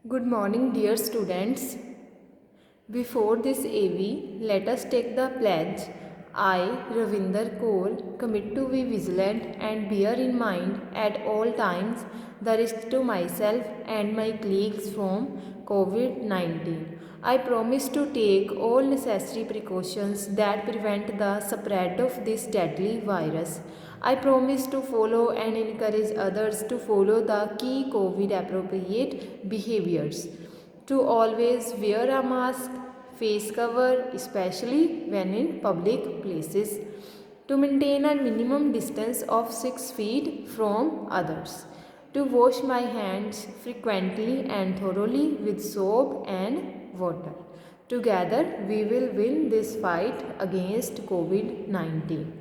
Good morning, dear students. Before this AV, let us take the pledge. I, Ravinder Kaur, commit to be vigilant and bear in mind at all times the risk to myself and my colleagues from COVID-19. I promise to take all necessary precautions that prevent the spread of this deadly virus. I promise to follow and encourage others to follow the key COVID appropriate behaviors, to always wear a mask, face cover, especially when in public places, to maintain a minimum distance of 6 feet from others, to wash my hands frequently and thoroughly with soap and water. Together we will win this fight against COVID-19.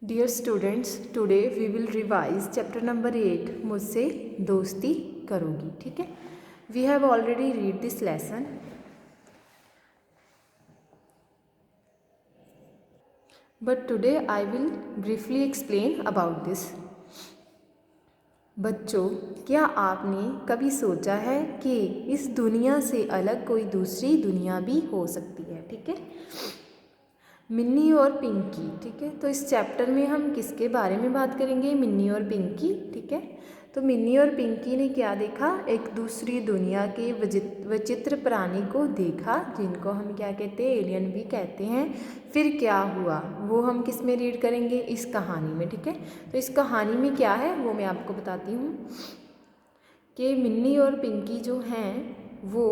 Dear students, today we will revise chapter number 8, मुझसे दोस्ती करोगी. ठीक है, we have already read this lesson, but today I will briefly explain about this. बच्चों, क्या आपने कभी सोचा है कि इस दुनिया से अलग कोई दूसरी दुनिया भी हो सकती है? ठीक है, मिन्नी और पिंकी. ठीक है, तो इस चैप्टर में हम किसके बारे में बात करेंगे? मिन्नी और पिंकी. ठीक है, तो मिन्नी और पिंकी ने क्या देखा? एक दूसरी दुनिया के विचित्र प्राणी को देखा, जिनको हम क्या कहते हैं? एलियन भी कहते हैं. फिर क्या हुआ वो हम किस में रीड करेंगे? इस कहानी में. ठीक है, तो इस कहानी में क्या है वो मैं आपको बताती हूँ कि मिन्नी और पिंकी जो हैं वो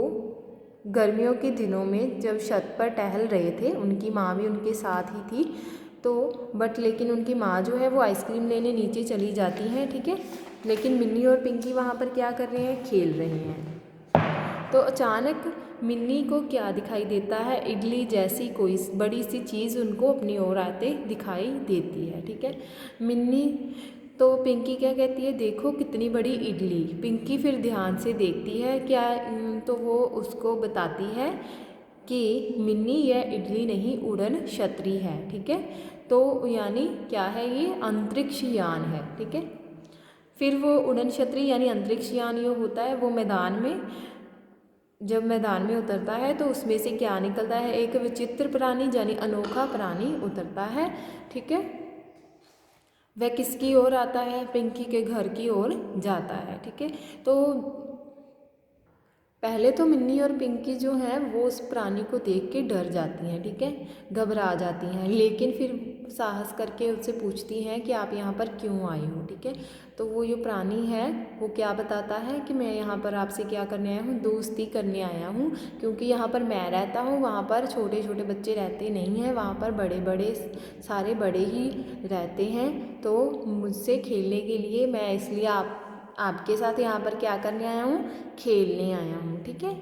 गर्मियों के दिनों में जब छत पर टहल रहे थे, उनकी माँ भी उनके साथ ही थी, तो लेकिन उनकी माँ जो है वो आइसक्रीम लेने नीचे चली जाती हैं. ठीक है, लेकिन मिन्नी और पिंकी वहाँ पर क्या कर रहे हैं? खेल रहे हैं. तो अचानक मिन्नी को क्या दिखाई देता है? इडली जैसी कोई बड़ी सी चीज़ उनको अपनी ओर आते दिखाई देती है. ठीक है, मिन्नी तो पिंकी क्या कहती है? देखो कितनी बड़ी इडली. पिंकी फिर ध्यान से देखती है क्या, तो वो उसको बताती है कि मिन्नी यह इडली नहीं उड़न छतरी है. ठीक है, तो यानी क्या है? ये अंतरिक्ष यान है. ठीक है, फिर वो उड़न छतरी यानी अंतरिक्ष यान ये होता है, वो जब मैदान में उतरता है तो उसमें से क्या निकलता है? एक विचित्र प्राणी यानी अनोखा प्राणी उतरता है. ठीक है, वह किसकी ओर आता है? पिंकी के घर की ओर जाता है. ठीक है, तो पहले तो मिन्नी और पिंकी जो हैं वो उस प्राणी को देख के डर जाती हैं. ठीक है, घबरा जाती हैं, लेकिन फिर साहस करके उससे पूछती हैं कि आप यहाँ पर क्यों आई हो. ठीक है, तो वो जो प्राणी है वो क्या बताता है कि मैं यहाँ पर आपसे क्या करने आया हूँ? दोस्ती करने आया हूँ, क्योंकि यहाँ पर मैं रहता हूँ, वहाँ पर छोटे छोटे बच्चे रहते नहीं हैं, वहाँ पर बड़े बड़े सारे बड़े ही रहते हैं. तो मुझसे खेलने के लिए मैं इसलिए आपके साथ यहाँ पर क्या करने आया हूँ? खेलने आया हूँ. ठीक है,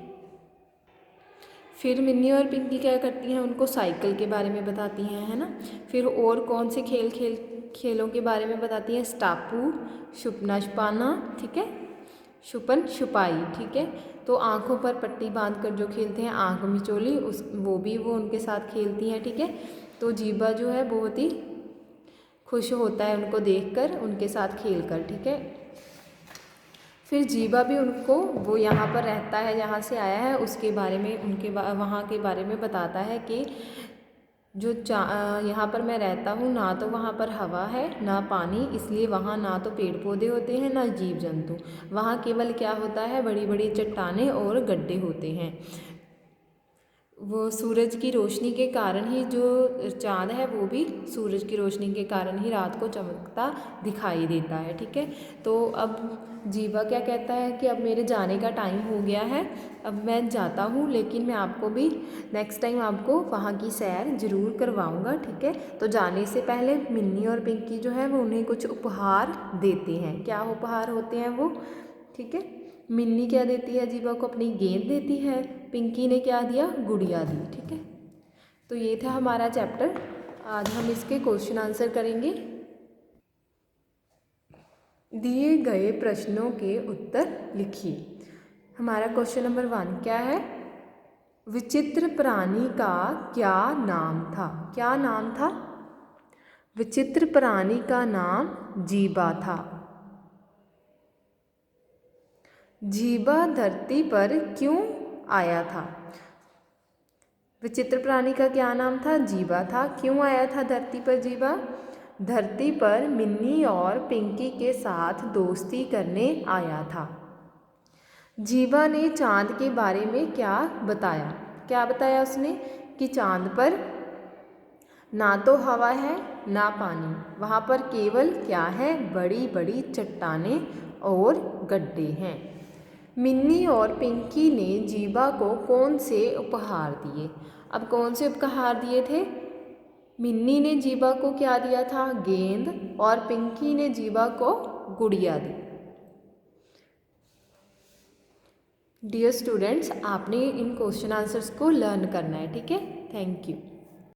फिर मिन्नी और पिंकी क्या करती हैं? उनको साइकिल के बारे में बताती हैं, है ना. फिर और कौन से खेलों के बारे में बताती हैं? स्टापू, छुपना छुपाना. ठीक है, छुपन छुपाई. ठीक है, तो आँखों पर पट्टी बांध कर जो खेलते हैं, आँख मिचोली, वो उनके साथ खेलती हैं. ठीक है, तो जीबा जो है बहुत ही खुश होता है उनको देखकर, उनके साथ खेल कर. ठीक है, फिर जीबा भी उनको, वो यहाँ पर रहता है जहाँ से आया है उसके बारे में, वहाँ के बारे में बताता है कि जो यहाँ पर मैं रहता हूँ ना तो वहाँ पर हवा है ना पानी, इसलिए वहाँ ना तो पेड़ पौधे होते हैं ना जीव जंतु. वहाँ केवल क्या होता है? बड़ी बड़ी चट्टानें और गड्ढे होते हैं. वो सूरज की रोशनी के कारण ही, जो चाँद है वो भी सूरज की रोशनी के कारण ही रात को चमकता दिखाई देता है. ठीक है, तो अब जीवा क्या कहता है कि अब मेरे जाने का टाइम हो गया है, अब मैं जाता हूँ, लेकिन मैं आपको भी नेक्स्ट टाइम आपको वहाँ की सैर ज़रूर करवाऊँगा. ठीक है, तो जाने से पहले मिन्नी और पिंकी जो है वो उन्हें कुछ उपहार देते हैं. क्या उपहार होते हैं वो? ठीक है, मिन्नी क्या देती है? जीवा को अपनी गेंद देती है. पिंकी ने क्या दिया? गुड़िया दी. ठीक है, तो ये था हमारा चैप्टर. आज हम इसके क्वेश्चन आंसर करेंगे. दिए गए प्रश्नों के उत्तर लिखिए. हमारा क्वेश्चन नंबर 1 क्या है? विचित्र प्राणी का क्या नाम था? क्या नाम था? विचित्र प्राणी का नाम जीबा था. जीवा धरती पर क्यों आया था? विचित्र प्राणी का क्या नाम था? जीवा था। क्यों आया था धरती पर जीवा? धरती पर मिन्नी और पिंकी के साथ दोस्ती करने आया था। जीवा ने चांद के बारे में क्या बताया? क्या बताया उसने? कि चांद पर ना तो हवा है ना पानी, वहाँ पर केवल क्या है? बड़ी बड़ी चट्टानें और गड्ढे हैं। मिन्नी और पिंकी ने जीवा को कौन से उपहार दिए? अब कौन से उपहार दिए थे? मिन्नी ने जीवा को क्या दिया था? गेंद। और पिंकी ने जीवा को गुड़िया दी। डियर स्टूडेंट्स, आपने इन क्वेश्चन आंसर्स को लर्न करना है, ठीक है। Thank you.